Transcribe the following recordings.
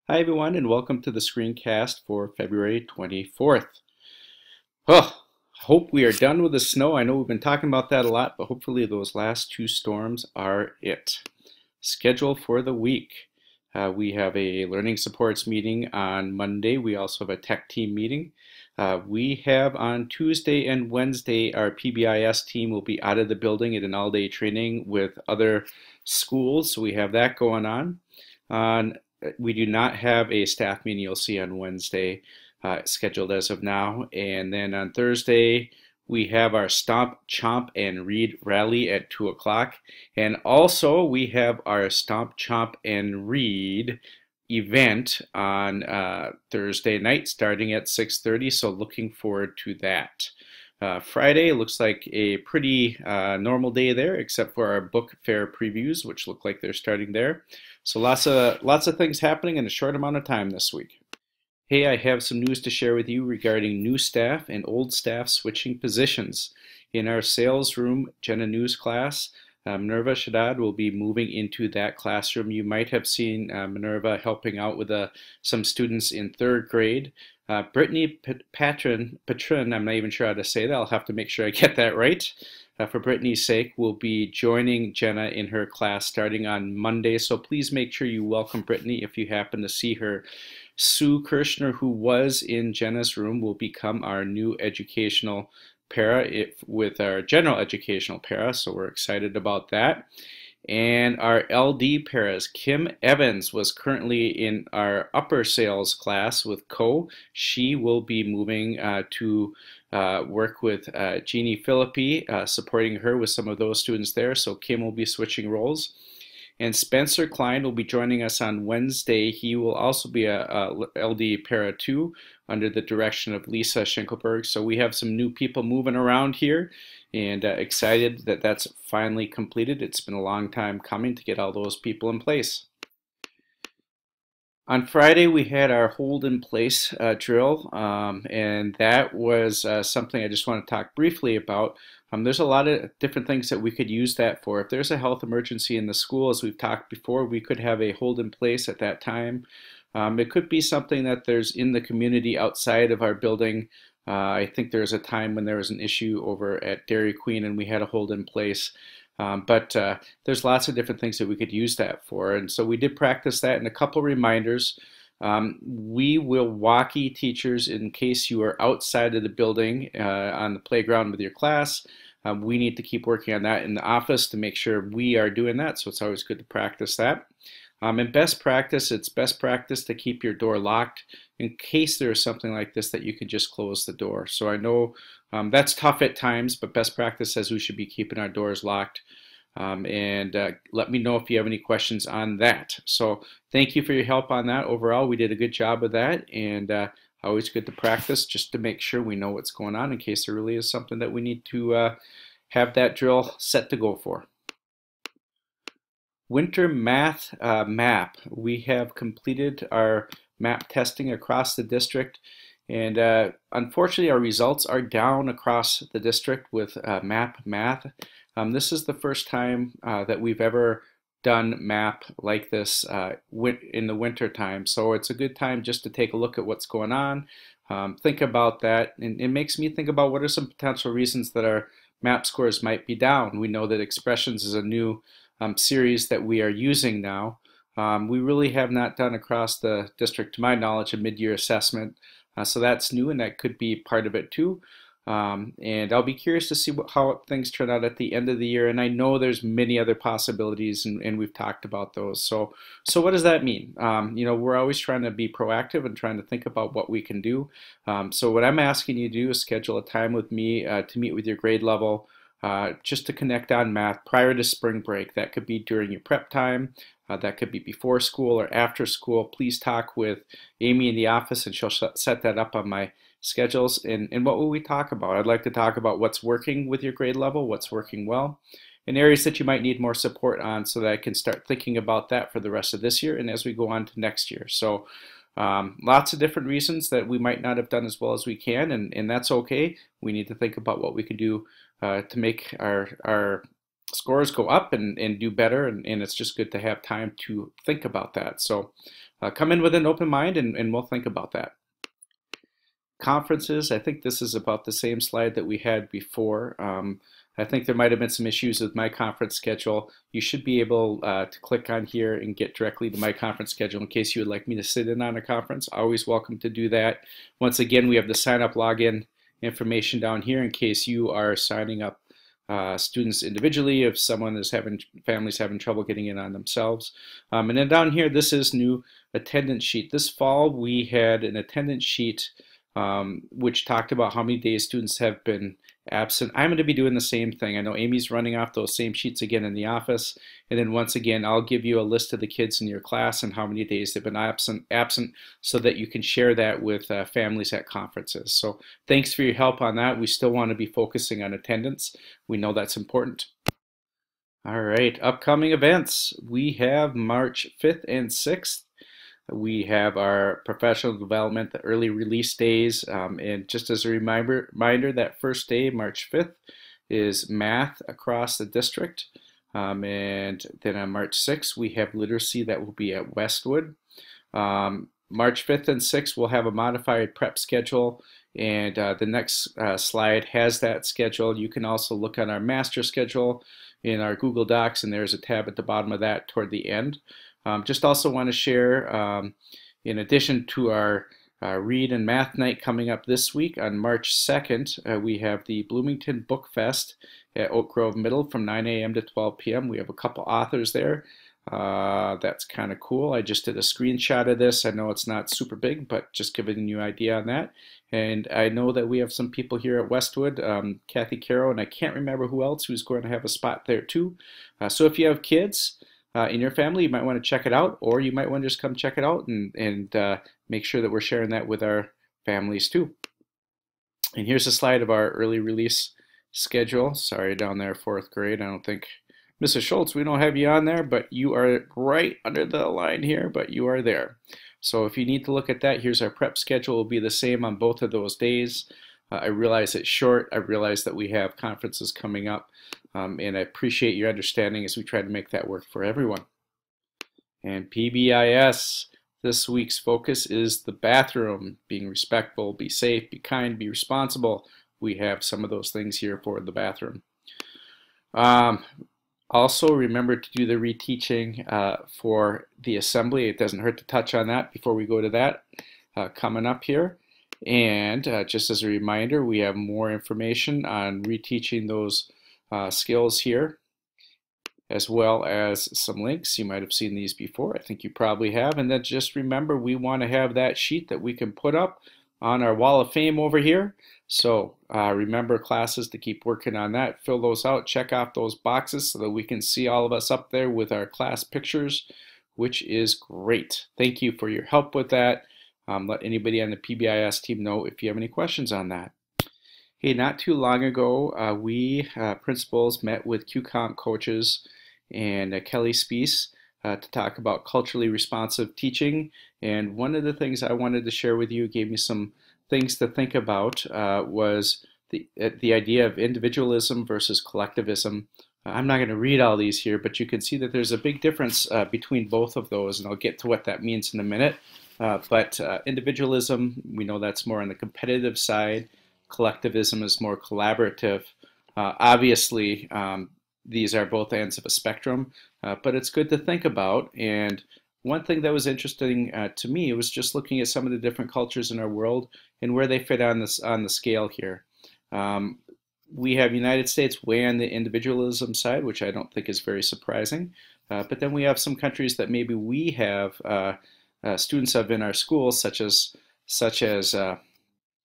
Hi, everyone, and welcome to the screencast for February 24th. Oh, hope we are done with the snow. I know we've been talking about that a lot, but hopefully those last two storms are it. Schedule for the week. We have a learning supports meeting on Monday. We also have a tech team meeting. We have on Tuesday and Wednesday, our PBIS team will be out of the building at an all-day training with other schools. So we have that going on. We do not have a staff meeting you'll see on Wednesday scheduled as of now. And then on Thursday, we have our Stomp, Chomp, and Read rally at 2 o'clock. And also, we have our Stomp, Chomp, and Read event on Thursday night starting at 6:30. So looking forward to that. Friday looks like a pretty normal day there, except for our book fair previews, which look like they're starting there. So lots of things happening in a short amount of time this week. Hey, I have some news to share with you regarding new staff and old staff switching positions. In our sales room Jenna News class, Minerva Shaddad will be moving into that classroom. You might have seen Minerva helping out with some students in third grade. Brittany Patron, I'm not even sure how to say that. I'll have to make sure I get that right. For Brittany's sake, will be joining Jenna in her class starting on Monday. So please make sure you welcome Brittany if you happen to see her. Sue Kirshner, who was in Jenna's room, will become our new educational para with our general educational para. So we're excited about that. And our LD paras, Kim Evans was currently in our upper sales class with Co. She will be moving to work with Jeannie Philippi, supporting her with some of those students there. So Kim will be switching roles. And Spencer Klein will be joining us on Wednesday. He will also be a LD Para 2 under the direction of Lisa Schinkelberg. So we have some new people moving around here and excited that that's finally completed. It's been a long time coming to get all those people in place. On Friday, we had our hold in place drill, and that was something I just want to talk briefly about. There's a lot of different things that we could use that for. If there's a health emergency in the school, as we've talked before, we could have a hold in place at that time. It could be something that there's in the community outside of our building. I think there was a time when there was an issue over at Dairy Queen and we had a hold in place. But there's lots of different things that we could use that for. And so we did practice that and a couple reminders. We will walkie teachers in case you are outside of the building on the playground with your class. We need to keep working on that in the office to make sure we are doing that. So it's always good to practice that. In best practice, it's best practice to keep your door locked in case there is something like this that you can just close the door. So I know that's tough at times, but best practice says we should be keeping our doors locked. Let me know if you have any questions on that. So thank you for your help on that. Overall, we did a good job of that, and always good to practice just to make sure we know what's going on in case there really is something that we need to have that drill set to go for. Winter math map. We have completed our map testing across the district, and unfortunately our results are down across the district with map math. This is the first time that we've ever done map like this in the winter time. So it's a good time just to take a look at what's going on, think about that, and it makes me think about what are some potential reasons that our map scores might be down. We know that expressions is a new series that we are using now. We really have not done across the district, to my knowledge, a mid-year assessment. So that's new, and that could be part of it too. And I'll be curious to see how things turn out at the end of the year. And I know there's many other possibilities, and we've talked about those. So what does that mean? We're always trying to be proactive and trying to think about what we can do. So what I'm asking you to do is schedule a time with me to meet with your grade level, just to connect on math prior to spring break. That could be during your prep time. That could be before school or after school. Please talk with Amy in the office, and she'll set that up on my schedules. And what will we talk about? I'd like to talk about what's working with your grade level, what's working well, and areas that you might need more support on so that I can start thinking about that for the rest of this year and as we go on to next year. So lots of different reasons that we might not have done as well as we can, and that's okay. We need to think about what we can do to make our scores go up and do better, and it's just good to have time to think about that. So come in with an open mind and we'll think about that. Conferences, I think this is about the same slide that we had before. I think there might have been some issues with my conference schedule. You should be able to click on here and get directly to my conference schedule in case you would like me to sit in on a conference. Always welcome to do that. Once again, we have the sign up login information down here in case you are signing up students individually, if someone is families having trouble getting in on themselves. And then down here, this is new attendance sheet. This fall, we had an attendance sheet which talked about how many days students have been absent. I'm going to be doing the same thing. I know Amy's running off those same sheets again in the office. And then once again, I'll give you a list of the kids in your class and how many days they've been absent so that you can share that with families at conferences. So thanks for your help on that. We still want to be focusing on attendance. We know that's important. All right, upcoming events. We have March 5th and 6th. We have our professional development, the early release days, and just as a reminder, that first day, March 5th, is math across the district. And then on March 6th, we have literacy that will be at Westwood. March 5th and 6th, we'll have a modified prep schedule, and the next slide has that schedule. You can also look on our master schedule in our Google Docs, and there's a tab at the bottom of that toward the end. Just also want to share, in addition to our read and math night coming up this week, on March 2nd, we have the Bloomington Book Fest at Oak Grove Middle from 9 a.m. to 12 p.m. We have a couple authors there. That's kind of cool. I just did a screenshot of this. I know it's not super big, but just giving you an idea on that. And I know that we have some people here at Westwood, Kathy Caro, and I can't remember who else who's going to have a spot there too. So if you have kids in your family, you might want to check it out, or you might want to just come check it out and make sure that we're sharing that with our families too. And here's a slide of our early release schedule. Sorry, down there, 4th grade. I don't think, Mrs. Schultz, we don't have you on there, but you are right under the line here, but you are there. So if you need to look at that, here's our prep schedule. It will be the same on both of those days. I realize it's short. I realize that we have conferences coming up, and I appreciate your understanding as we try to make that work for everyone. And PBIS, this week's focus is the bathroom, being respectful, be safe, be kind, be responsible. We have some of those things here for the bathroom. Also, remember to do the reteaching for the assembly. It doesn't hurt to touch on that before we go to that coming up here. And just as a reminder, we have more information on reteaching those skills here, as well as some links. You might have seen these before. I think you probably have. And then just remember, we want to have that sheet that we can put up on our wall of fame over here. So remember, classes, to keep working on that. Fill those out, check off those boxes so that we can see all of us up there with our class pictures, which is great. Thank you for your help with that. Let anybody on the PBIS team know if you have any questions on that. Hey, not too long ago, we principals met with QComp coaches and Kelly Spees to talk about culturally responsive teaching. And one of the things I wanted to share with you, gave me some things to think about, was the idea of individualism versus collectivism. I'm not going to read all these here, but you can see that there's a big difference between both of those, and I'll get to what that means in a minute. But individualism, we know that's more on the competitive side. Collectivism is more collaborative. Obviously, these are both ends of a spectrum, but it's good to think about. And one thing that was interesting to me was just looking at some of the different cultures in our world and where they fit on the scale here. We have United States way on the individualism side, which I don't think is very surprising. But then we have some countries that maybe we have students of in our schools, such as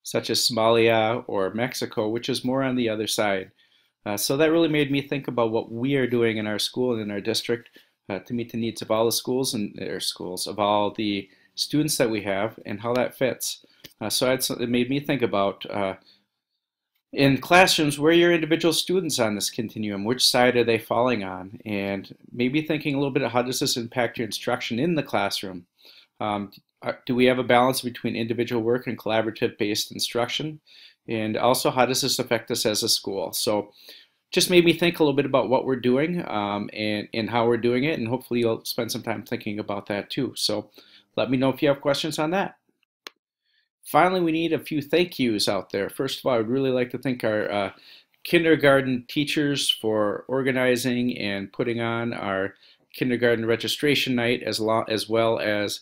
Somalia or Mexico, which is more on the other side. So that really made me think about what we are doing in our school and in our district to meet the needs of all the schools and their schools, of all the students that we have, and how that fits. So it made me think about in classrooms, where are your individual students on this continuum? Which side are they falling on? And maybe thinking a little bit of how does this impact your instruction in the classroom? Do we have a balance between individual work and collaborative-based instruction? And also, how does this affect us as a school? So just made me think a little bit about what we're doing and how we're doing it, and hopefully you'll spend some time thinking about that too. So let me know if you have questions on that. Finally, we need a few thank yous out there. First of all, I would really like to thank our kindergarten teachers for organizing and putting on our kindergarten registration night, as well as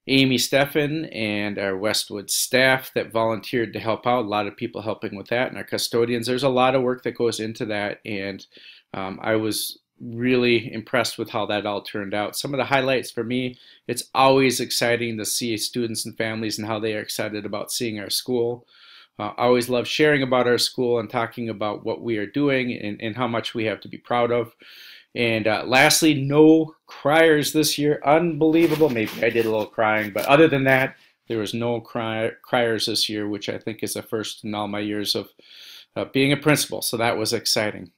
Amy Steffen and our Westwood staff that volunteered to help out. A lot of people helping with that, and our custodians. There's a lot of work that goes into that, and I was really impressed with how that all turned out. Some of the highlights for me, it's always exciting to see students and families and how they are excited about seeing our school. I always love sharing about our school and talking about what we are doing and how much we have to be proud of. And lastly, no criers this year. Unbelievable. Maybe I did a little crying, but other than that, there was no criers this year, which I think is the first in all my years of being a principal. So that was exciting.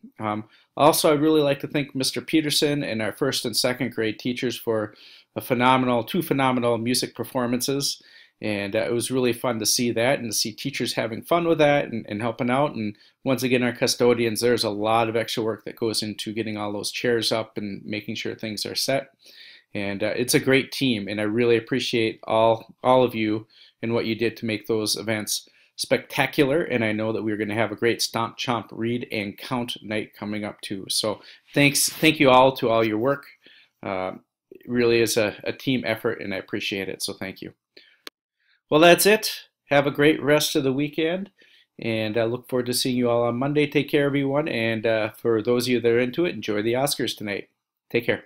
Also, I'd really like to thank Mr. Peterson and our first and second grade teachers for two phenomenal music performances. And it was really fun to see that and to see teachers having fun with that and helping out. And once again, our custodians, there's a lot of extra work that goes into getting all those chairs up and making sure things are set. And it's a great team, and I really appreciate all of you and what you did to make those events spectacular. And I know that we're going to have a great Stomp, Chomp, Read, and Count night coming up too. So thank you all to all your work. It really is a team effort, and I appreciate it. So thank you. Well, that's it. Have a great rest of the weekend, and I look forward to seeing you all on Monday. Take care, everyone, and for those of you that are into it, enjoy the Oscars tonight. Take care.